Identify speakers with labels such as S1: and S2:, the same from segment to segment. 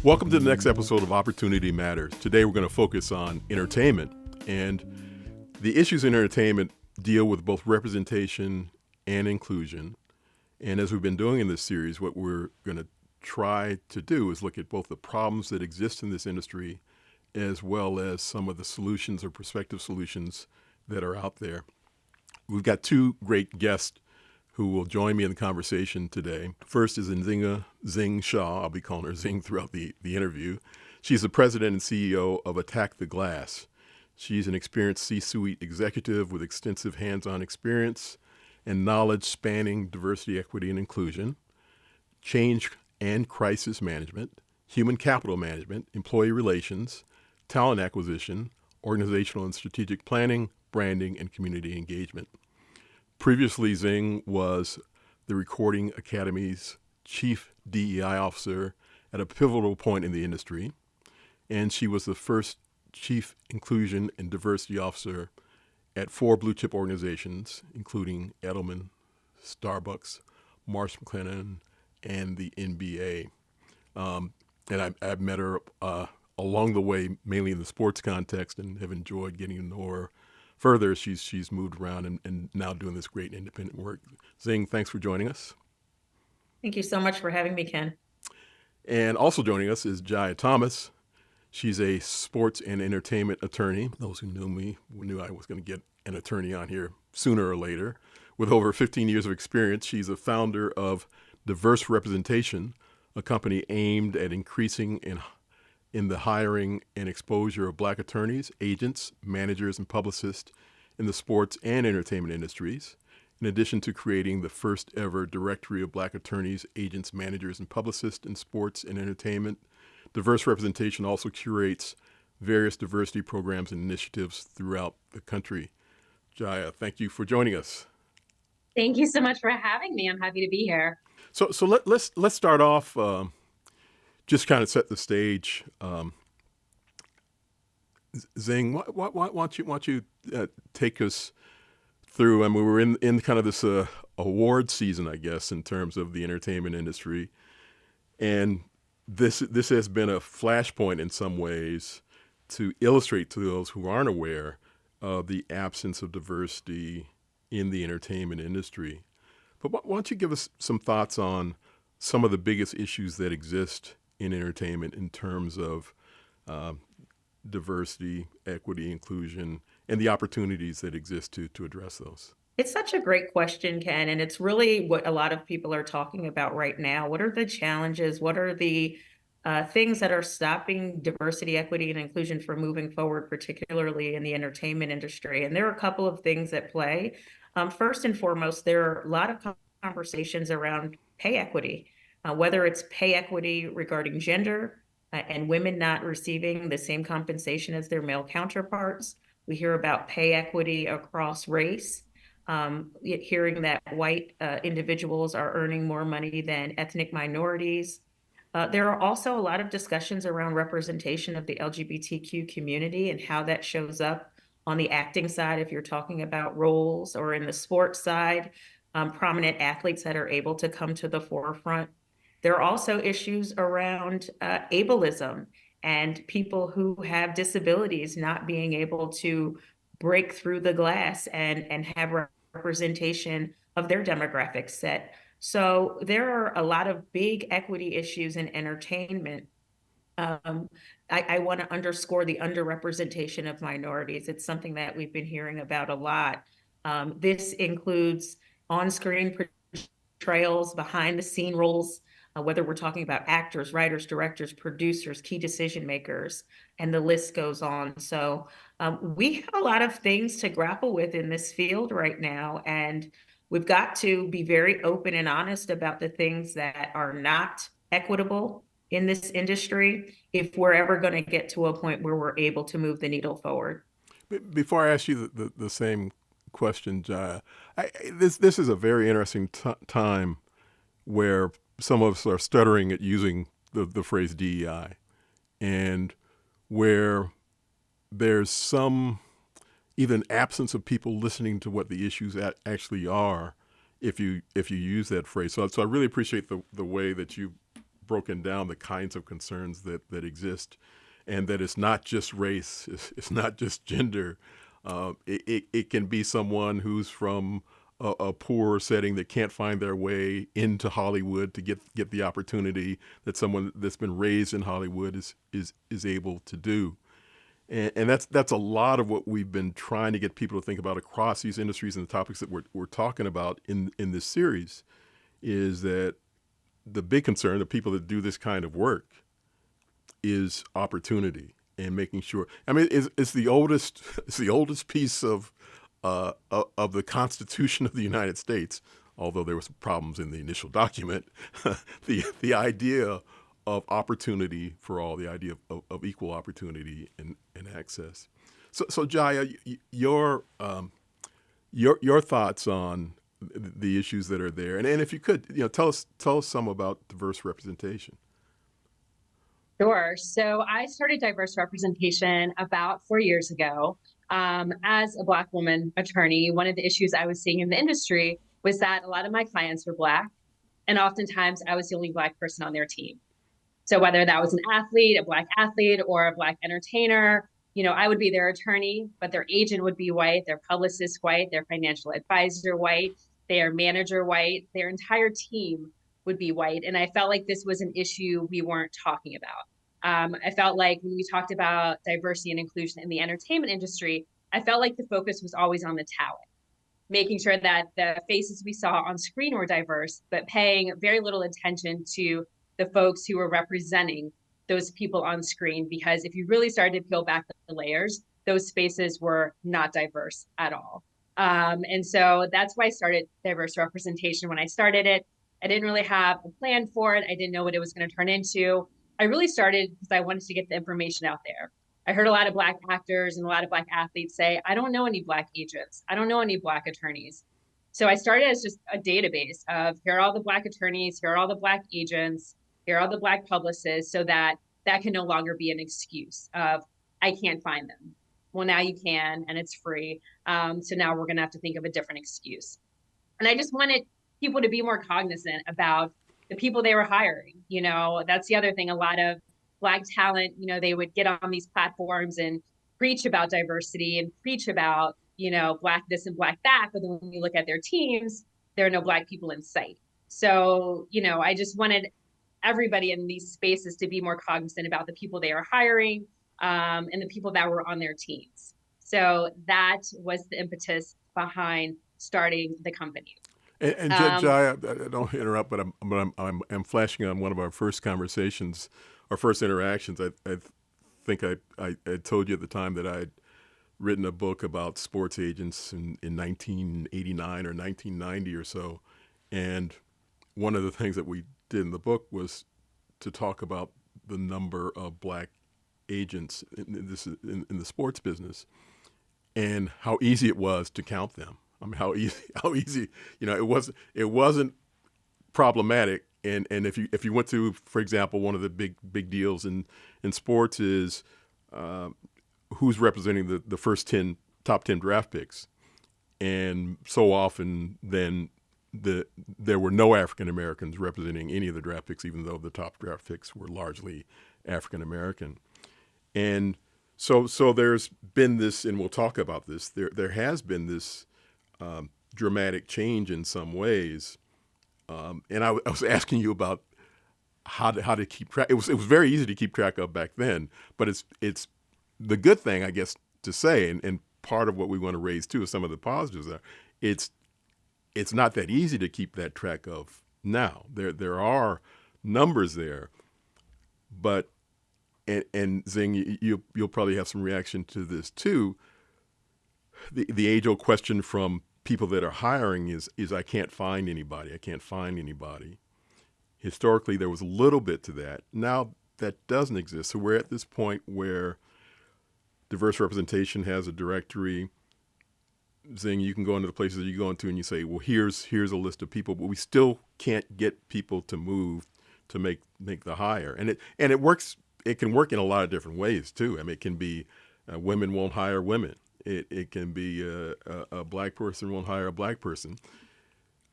S1: Welcome to the next episode of Opportunity Matters. Today we're going to focus on entertainment, and the issues in entertainment deal with both representation and inclusion. And as we've been doing in this series, what we're going to try to do is look at both the problems that exist in this industry as well as some of the solutions or prospective solutions that are out there. We've got two great guests who will join me in the conversation today. First is Nzinga Zing Shah. I'll be calling her Zing throughout the interview. She's the president and CEO of Attack the Glass. She's an experienced C-suite executive with extensive hands-on experience and knowledge spanning diversity, equity, and inclusion, change and crisis management, human capital management, employee relations, talent acquisition, organizational and strategic planning, branding, and community engagement. Previously, Zing was the Recording Academy's chief DEI officer at a pivotal point in the industry, and she was the first chief inclusion and diversity officer at 4 blue chip organizations, including Edelman, Starbucks, Marsh McLennan, and the NBA. And I've met her along the way, mainly in the sports context, and have enjoyed getting to know her further. She's moved around and now doing this great independent work. Zing, thanks for joining us.
S2: Thank you so much for having me, Ken.
S1: And also joining us is Jaia Thomas. She's a sports and entertainment attorney. Those who knew me knew I was going to get an attorney on here sooner or later. With over 15 years of experience, she's a founder of Diverse Representation, a company aimed at increasing in the hiring and exposure of Black attorneys, agents, managers, and publicists in the sports and entertainment industries, in addition to creating the first ever directory of Black attorneys, agents, managers, and publicists in sports and entertainment. Diverse Representation also curates various diversity programs and initiatives throughout the country. Jaia, thank you for joining us.
S2: Thank you so much for having me. I'm happy to be here.
S1: So let's start off. Just kind of set the stage. Zing, why don't you take us through? I mean, we're in kind of this award season, I guess, in terms of the entertainment industry, and this has been a flashpoint in some ways to illustrate to those who aren't aware of the absence of diversity in the entertainment industry. But why don't you give us some thoughts on some of the biggest issues that exist in entertainment in terms of diversity, equity, inclusion, and the opportunities that exist to address those?
S2: It's such a great question, Ken, and it's really what a lot of people are talking about right now. What are the challenges? What are the things that are stopping diversity, equity, and inclusion from moving forward, particularly in the entertainment industry? And there are a couple of things at play. First and foremost, there are a lot of conversations around pay equity, whether it's pay equity regarding gender and women not receiving the same compensation as their male counterparts. We hear about pay equity across race, hearing that white individuals are earning more money than ethnic minorities. There are also a lot of discussions around representation of the LGBTQ community and how that shows up on the acting side, if you're talking about roles, or in the sports side, prominent athletes that are able to come to the forefront. There are also issues around ableism and people who have disabilities not being able to break through the glass and have representation of their demographic set. So there are a lot of big equity issues in entertainment. I want to underscore the underrepresentation of minorities. It's something that we've been hearing about a lot. This includes on-screen portrayals, behind-the-scene roles, whether we're talking about actors, writers, directors, producers, key decision makers, and the list goes on. So we have a lot of things to grapple with in this field right now, and we've got to be very open and honest about the things that are not equitable in this industry if we're ever going to get to a point where we're able to move the needle forward.
S1: Before I ask you the same question, Jaya, this is a very interesting time where some of us are stuttering at using the phrase DEI, and where there's some even absence of people listening to what the issues actually are if you use that phrase. So I really appreciate the way that you broken down the kinds of concerns that exist, and that it's not just race, it's not just gender. It can be someone who's from a poor setting that can't find their way into Hollywood to get the opportunity that someone that's been raised in Hollywood is able to do. And that's a lot of what we've been trying to get people to think about across these industries and the topics that we're talking about in this series, is that the big concern of people that do this kind of work is opportunity and making sure. I mean, it's the oldest piece of the Constitution of the United States, although there were some problems in the initial document. the idea of opportunity for all, the idea of equal opportunity and access. So Jaia, your thoughts on the issues that are there, and if you could, tell us some about diverse representation.
S3: Sure. So I started diverse representation about 4 years ago. As a Black woman attorney, one of the issues I was seeing in the industry was that a lot of my clients were Black, and oftentimes I was the only Black person on their team. So whether that was an athlete, a Black athlete, or a Black entertainer, I would be their attorney, but their agent would be white, their publicist white, their financial advisor white, their manager white, their entire team would be white. And I felt like this was an issue we weren't talking about. I felt like when we talked about diversity and inclusion in the entertainment industry, I felt like the focus was always on the talent, making sure that the faces we saw on screen were diverse, but paying very little attention to the folks who were representing those people on screen. Because if you really started to peel back the layers, those spaces were not diverse at all. And so that's why I started diverse representation. When I started it, I didn't really have a plan for it. I didn't know what it was going to turn into. I really started because I wanted to get the information out there. I heard a lot of Black actors and a lot of Black athletes say, I don't know any Black agents. I don't know any Black attorneys. So I started as just a database of here are all the Black attorneys, here are all the Black agents, here are all the Black publicists, so that can no longer be an excuse of, I can't find them. Well, now you can, and it's free. So now we're going to have to think of a different excuse. And I just wanted people to be more cognizant about the people they were hiring. That's the other thing. A lot of Black talent, they would get on these platforms and preach about diversity and preach about, Black this and Black that. But then when you look at their teams, there are no Black people in sight. So, I just wanted everybody in these spaces to be more cognizant about the people they are hiring, and the people that were on their teams. So that was the impetus behind starting the company.
S1: And Jaia, I don't interrupt, but I'm flashing on one of our first conversations, our first interactions. I think I told you at the time that I'd written a book about sports agents in 1989 or 1990 or so, and one of the things that we did in the book was to talk about the number of Black agents in the sports business and how easy it was to count them. I mean, how easy, it wasn't problematic. And if you went to, for example, one of the big deals in sports is who's representing the first top 10 draft picks. And so often then there were no African Americans representing any of the draft picks, even though the top draft picks were largely African American. And so there's been this, and we'll talk about this, there has been this dramatic change in some ways. And I was asking you about how to keep track. It was very easy to keep track of back then, but it's the good thing, I guess, to say, and part of what we want to raise too is some of the positives there. It's not that easy to keep that track of now. There are numbers there, but and Zing, you'll probably have some reaction to this too. The age-old question from people that are hiring is I can't find anybody. I can't find anybody. Historically, there was a little bit to that. Now that doesn't exist. So we're at this point where diverse representation has a directory. Zing, you can go into the places that you go into and you say, well, here's a list of people, but we still can't get people to move to make the hire. And it works. It can work in a lot of different ways too. I mean, it can be women won't hire women. It can be a Black person won't hire a Black person.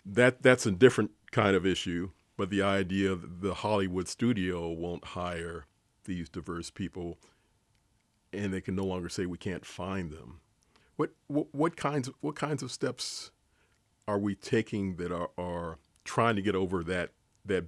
S1: That's a different kind of issue. but the idea that the Hollywood studio won't hire these diverse people, and they can no longer say we can't find them. What kinds of steps are we taking that are trying to get over that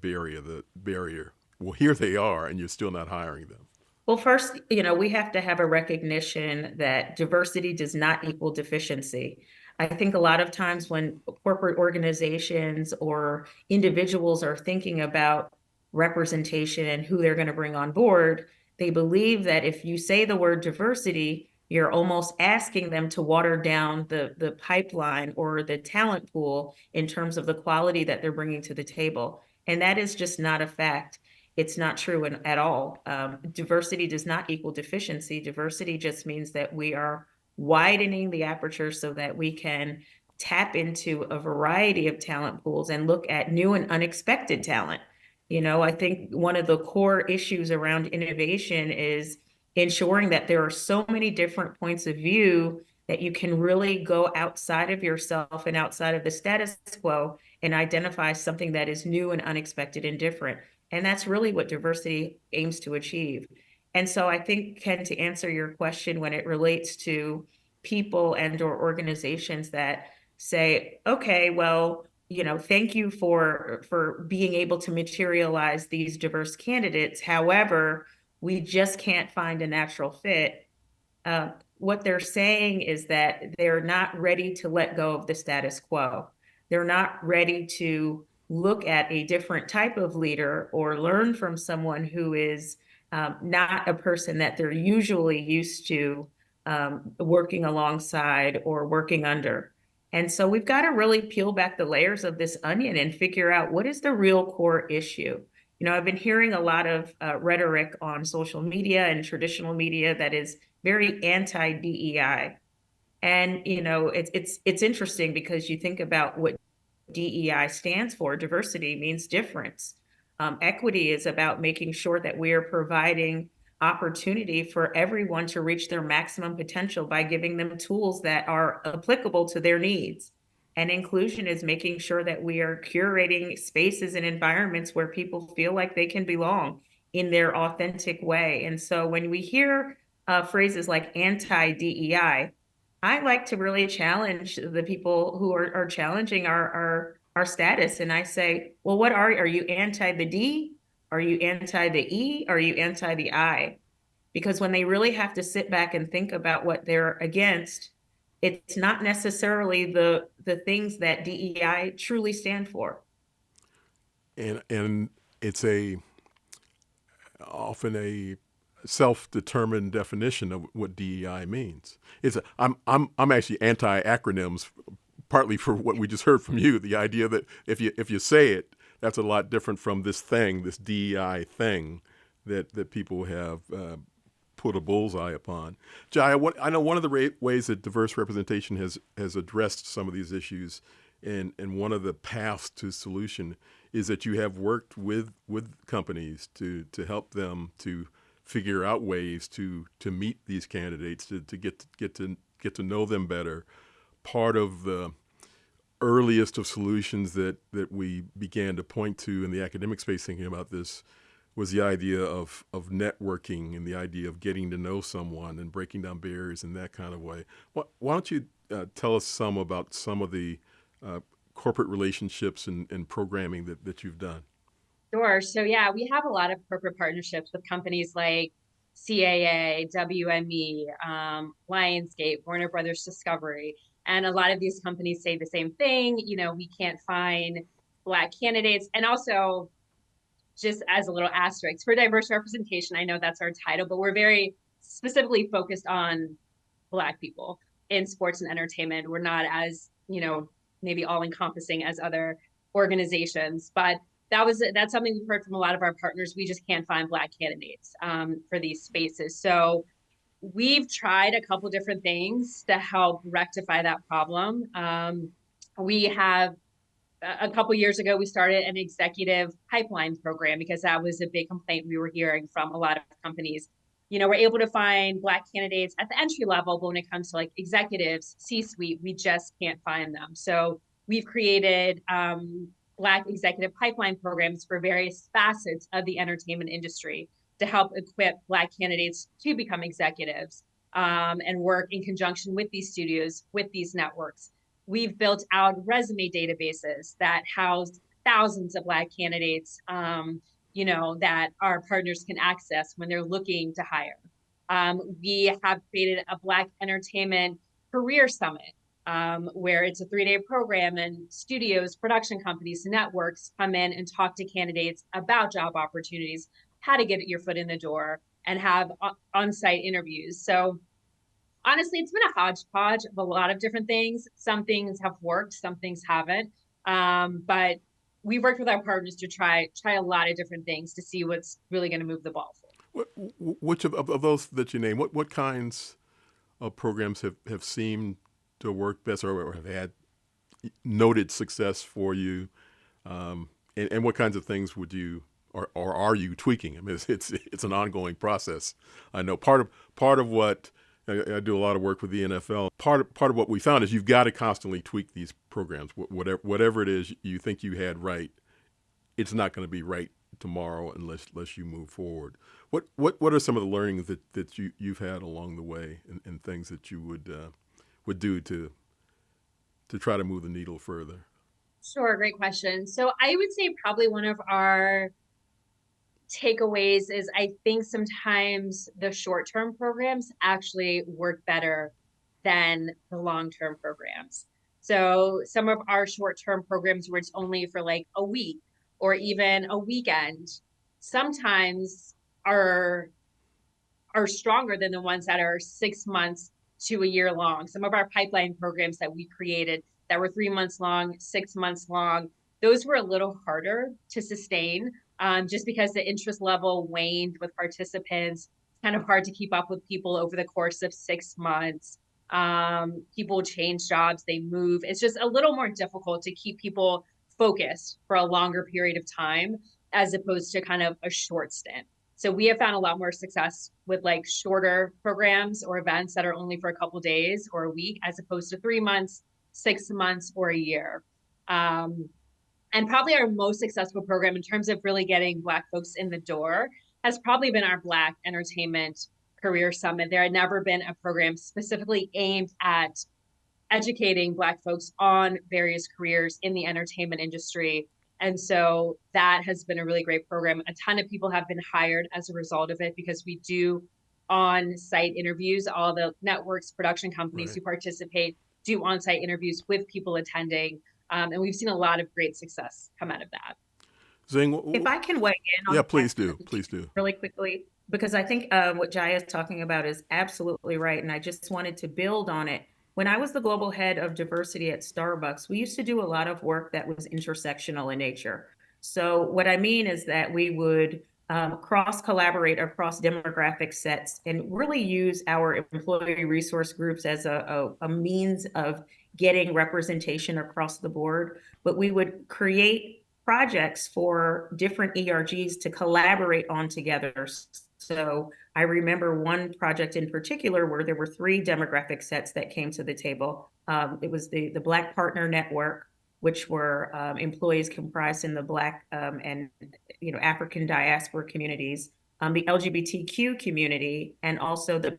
S1: barrier, the barrier? Well, here they are, and you're still not hiring them.
S2: Well, first, we have to have a recognition that diversity does not equal deficiency. I think a lot of times when corporate organizations or individuals are thinking about representation and who they're going to bring on board, they believe that if you say the word diversity, you're almost asking them to water down the pipeline or the talent pool in terms of the quality that they're bringing to the table. And that is just not a fact. It's not true at all. Diversity does not equal deficiency. Diversity just means that we are widening the aperture so that we can tap into a variety of talent pools and look at new and unexpected talent. I think one of the core issues around innovation is ensuring that there are so many different points of view that you can really go outside of yourself and outside of the status quo and identify something that is new and unexpected and different. And that's really what diversity aims to achieve. And so I think, Ken, to answer your question, when it relates to people and or organizations that say, okay, well, thank you for being able to materialize these diverse candidates. However, we just can't find a natural fit. What they're saying is that they're not ready to let go of the status quo. They're not ready to look at a different type of leader or learn from someone who is not a person that they're usually used to working alongside or working under. And so we've got to really peel back the layers of this onion and figure out what is the real core issue. I've been hearing a lot of rhetoric on social media and traditional media that is very anti-DEI. And it's interesting because you think about what DEI stands for. Diversity means difference. Equity is about making sure that we are providing opportunity for everyone to reach their maximum potential by giving them tools that are applicable to their needs. And inclusion is making sure that we are curating spaces and environments where people feel like they can belong in their authentic way. And so when we hear phrases like anti-DEI, I like to really challenge the people who are challenging our status. And I say, well, what are you anti the D? Are you anti the E? Are you anti the I? Because when they really have to sit back and think about what they're against, it's not necessarily the things that DEI truly stand for.
S1: And it's often a self-determined definition of what DEI means. I'm actually anti-acronyms, partly for what we just heard from you. The idea that if you say it, that's a lot different from this DEI thing that people have put a bullseye upon. Jaia, I know one of the ways that diverse representation has addressed some of these issues, and one of the paths to solution is that you have worked with companies to help them to figure out ways to meet these candidates, to get to know them better. Part of the earliest of solutions that we began to point to in the academic space thinking about this was the idea of networking and the idea of getting to know someone and breaking down barriers in that kind of way. Why don't you tell us some about some of the corporate relationships and programming that you've done?
S3: Sure. So yeah, we have a lot of corporate partnerships with companies like CAA, WME, Lionsgate, Warner Brothers Discovery. And a lot of these companies say the same thing. We can't find Black candidates. And also, just as a little asterisk, for diverse representation, I know that's our title, but we're very specifically focused on Black people in sports and entertainment. We're not as, maybe all encompassing as other organizations, but that's something we've heard from a lot of our partners. We just can't find Black candidates for these spaces. So we've tried a couple different things to help rectify that problem. We have a couple years ago, we started an executive pipeline program because that was a big complaint we were hearing from a lot of companies. We're able to find Black candidates at the entry level, but when it comes to like executives, C-suite, we just can't find them. So we've created Black executive pipeline programs for various facets of the entertainment industry to help equip Black candidates to become executives, and work in conjunction with these studios, with these networks. We've built out resume databases that house thousands of Black candidates, that our partners can access when they're looking to hire. We have created a Black Entertainment Career Summit, where it's a 3-day program, and studios, production companies, networks come in and talk to candidates about job opportunities, how to get your foot in the door, and have on-site interviews. So honestly, it's been a hodgepodge of a lot of different things. Some things have worked, some things haven't. But we worked with our partners to try a lot of different things to see what's really going to move the ball forward.
S1: Which of those that you name, what kinds of programs have seemed to work best or have had noted success for you? And what kinds of things would you or are you tweaking? I mean, it's an ongoing process. I know part of what I do a lot of work with the NFL. Part of what we found is you've got to constantly tweak these programs. Whatever it is you think you had right, it's not going to be right tomorrow unless you move forward. What are some of the learnings that you've had along the way, and things that you would do to try to move the needle further?
S3: Sure, great question. So I would say probably one of our takeaways is I think sometimes the short-term programs actually work better than the long-term programs. So some of our short-term programs where it's only for like a week or even a weekend, sometimes are stronger than the ones that are 6 months to a year long. Some of our pipeline programs that we created that were 3 months long, 6 months long, those were a little harder to sustain, just because the interest level waned with participants. It's kind of hard to keep up with people over the course of 6 months. People change jobs, they move. It's just a little more difficult to keep people focused for a longer period of time as opposed to kind of a short stint. So we have found a lot more success with like shorter programs or events that are only for a couple days or a week, as opposed to 3 months, 6 months, or a year. And probably our most successful program in terms of really getting Black folks in the door has probably been our Black Entertainment Career Summit. There had never been a program specifically aimed at educating Black folks on various careers in the entertainment industry. And so that has been a really great program. A ton of people have been hired as a result of it because we do on-site interviews. All the networks, production companies who participate do on-site interviews with people attending. And we've seen a lot of great success come out of that.
S1: Zing,
S2: If I can weigh in on
S1: yeah,
S2: that
S1: please do
S2: really quickly, because I think what Jaia is talking about is absolutely right. And I just wanted to build on it. When I was the global head of diversity at Starbucks, we used to do a lot of work that was intersectional in nature. So what I mean is that we would cross-collaborate across demographic sets and really use our employee resource groups as a means of getting representation across the board. But we would create projects for different ERGs to collaborate on together. So I remember one project in particular where there were 3 demographic sets that came to the table. It was the Black Partner Network, which were employees comprised in the Black and African diaspora communities, the LGBTQ community, and also the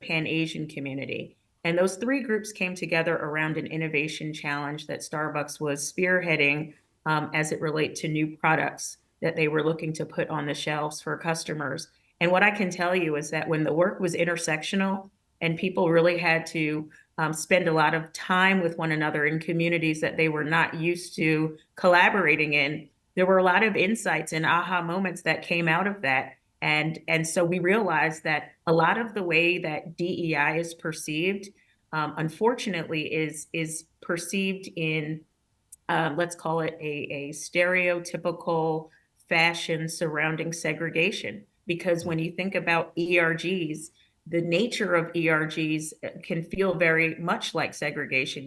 S2: Pan-Asian community. And those 3 groups came together around an innovation challenge that Starbucks was spearheading as it relates to new products that they were looking to put on the shelves for customers. And what I can tell you is that when the work was intersectional and people really had to spend a lot of time with one another in communities that they were not used to collaborating in, there were a lot of insights and aha moments that came out of that. And so we realized that a lot of the way that DEI is perceived, unfortunately, is perceived in let's call it a stereotypical fashion surrounding segregation. Because when you think about ERGs, the nature of ERGs can feel very much like segregation.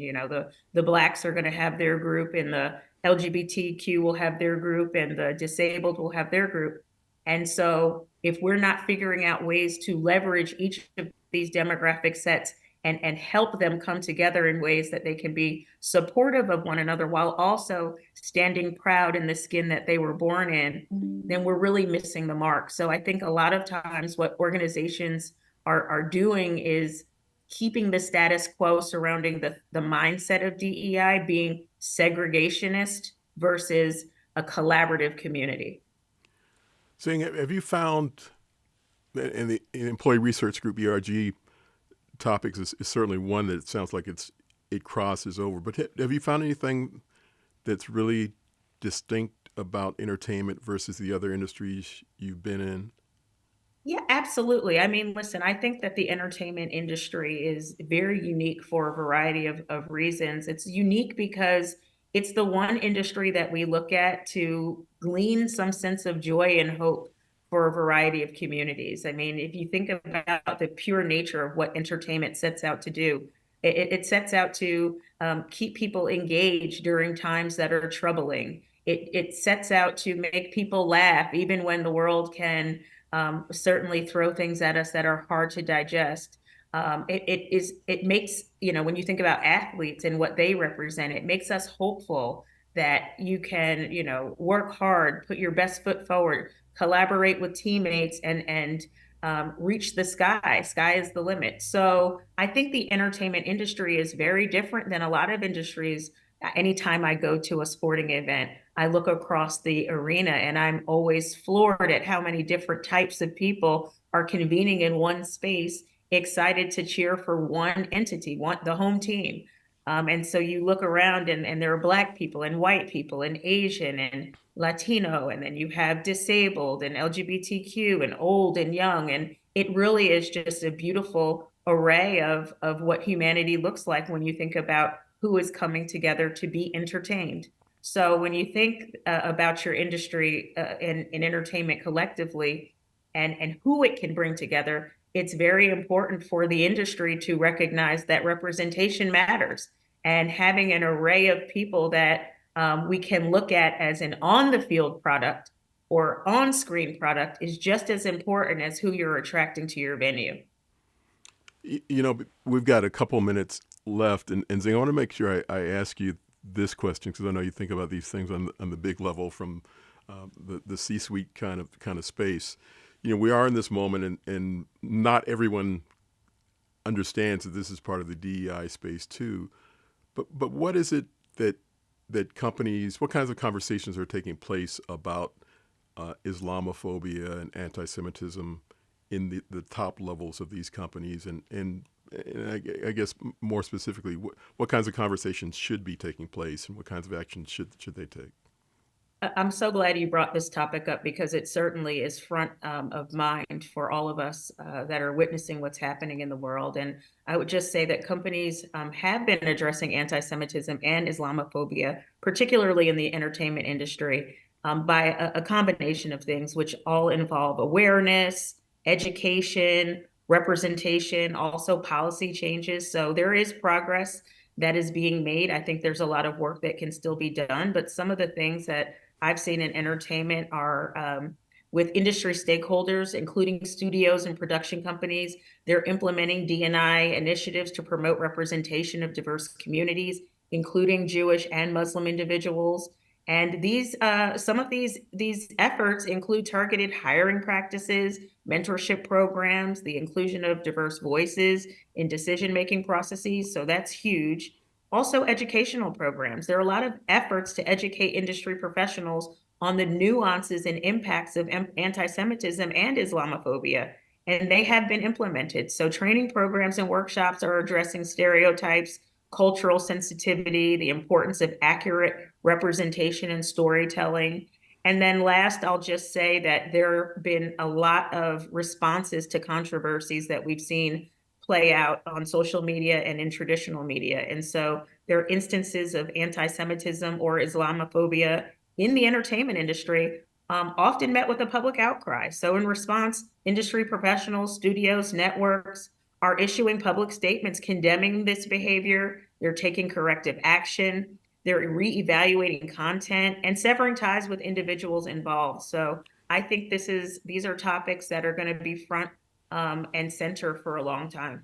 S2: The Blacks are going to have their group, and the LGBTQ will have their group, and the disabled will have their group. And so if we're not figuring out ways to leverage each of these demographic sets and help them come together in ways that they can be supportive of one another while also standing proud in the skin that they were born in, then we're really missing the mark. So I think a lot of times what organizations are doing is keeping the status quo surrounding the mindset of DEI being segregationist versus a collaborative community.
S1: Zing, have you found in the employee research group ERG topics is certainly one that it sounds like it crosses over, but have you found anything that's really distinct about entertainment versus the other industries you've been in?
S2: Yeah, absolutely. I mean, listen, I think that the entertainment industry is very unique for a variety of reasons. It's unique because it's the one industry that we look at to glean some sense of joy and hope for a variety of communities. I mean, if you think about the pure nature of what entertainment sets out to do, it sets out to keep people engaged during times that are troubling. It sets out to make people laugh, even when the world can certainly throw things at us that are hard to digest. It makes, when you think about athletes and what they represent, it makes us hopeful that you can, work hard, put your best foot forward, collaborate with teammates, and reach the sky. Sky is the limit. So I think the entertainment industry is very different than a lot of industries. Anytime I go to a sporting event, I look across the arena and I'm always floored at how many different types of people are convening in one space, excited to cheer for one entity, the home team. And so you look around and there are Black people and white people and Asian and Latino, and then you have disabled and LGBTQ and old and young. And it really is just a beautiful array of what humanity looks like when you think about who is coming together to be entertained. So when you think about your industry in entertainment collectively and who it can bring together, it's very important for the industry to recognize that representation matters. And having an array of people that we can look at as an on-the-field product or on-screen product is just as important as who you're attracting to your venue.
S1: We've got a couple minutes left, and Zing, I want to make sure I ask you this question because I know you think about these things on the big level from the C-suite kind of space. We are in this moment, and not everyone understands that this is part of the DEI space too. But what is it that companies, what kinds of conversations are taking place about Islamophobia and anti-Semitism in the top levels of these companies, and I guess more specifically, what kinds of conversations should be taking place, and what kinds of actions should they take?
S2: I'm so glad you brought this topic up because it certainly is front of mind for all of us that are witnessing what's happening in the world. And I would just say that companies have been addressing anti-Semitism and Islamophobia, particularly in the entertainment industry, by a combination of things, which all involve awareness, education, representation, also policy changes. So there is progress that is being made. I think there's a lot of work that can still be done, but some of the things that I've seen in entertainment are with industry stakeholders, including studios and production companies. They're implementing D&I initiatives to promote representation of diverse communities, including Jewish and Muslim individuals. And some of these efforts include targeted hiring practices, mentorship programs, the inclusion of diverse voices in decision-making processes. So that's huge. Also, educational programs. There are a lot of efforts to educate industry professionals on the nuances and impacts of anti-Semitism and Islamophobia, and they have been implemented. So training programs and workshops are addressing stereotypes, cultural sensitivity, the importance of accurate representation and storytelling. And then last, I'll just say that there have been a lot of responses to controversies that we've seen play out on social media and in traditional media. And so there are instances of anti-Semitism or Islamophobia in the entertainment industry, often met with a public outcry. So in response, industry professionals, studios, networks are issuing public statements condemning this behavior. They're taking corrective action. They're reevaluating content and severing ties with individuals involved. So I think these are topics that are going to be front and center for a long time.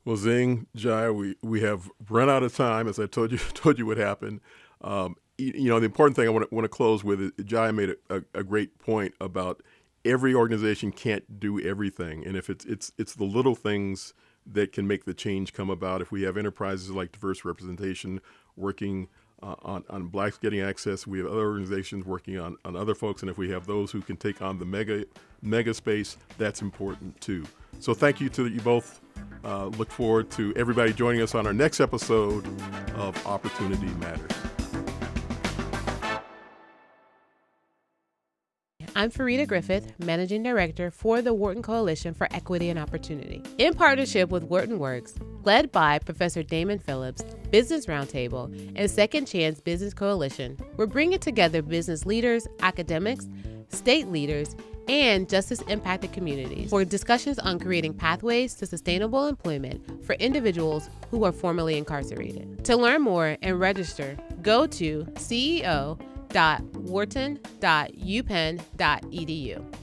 S1: Well, Zing, Jaia, we have run out of time, as I told you would happen. The important thing I want to close with is Jaia made a great point about every organization can't do everything, and if it's the little things that can make the change come about. If we have enterprises like diverse representation working on blacks getting access, we have other organizations working on other folks, and if we have those who can take on the mega space, that's important too. So thank you to you both. Look forward to everybody joining us on our next episode of Opportunity Matters.
S4: I'm Farida Griffith, Managing Director for the Wharton Coalition for Equity and Opportunity. In partnership with Wharton Works, led by Professor Damon Phillips, Business Roundtable, and Second Chance Business Coalition, we're bringing together business leaders, academics, state leaders, and justice-impacted communities for discussions on creating pathways to sustainable employment for individuals who are formerly incarcerated. To learn more and register, go to ceo.wharton.upenn.edu.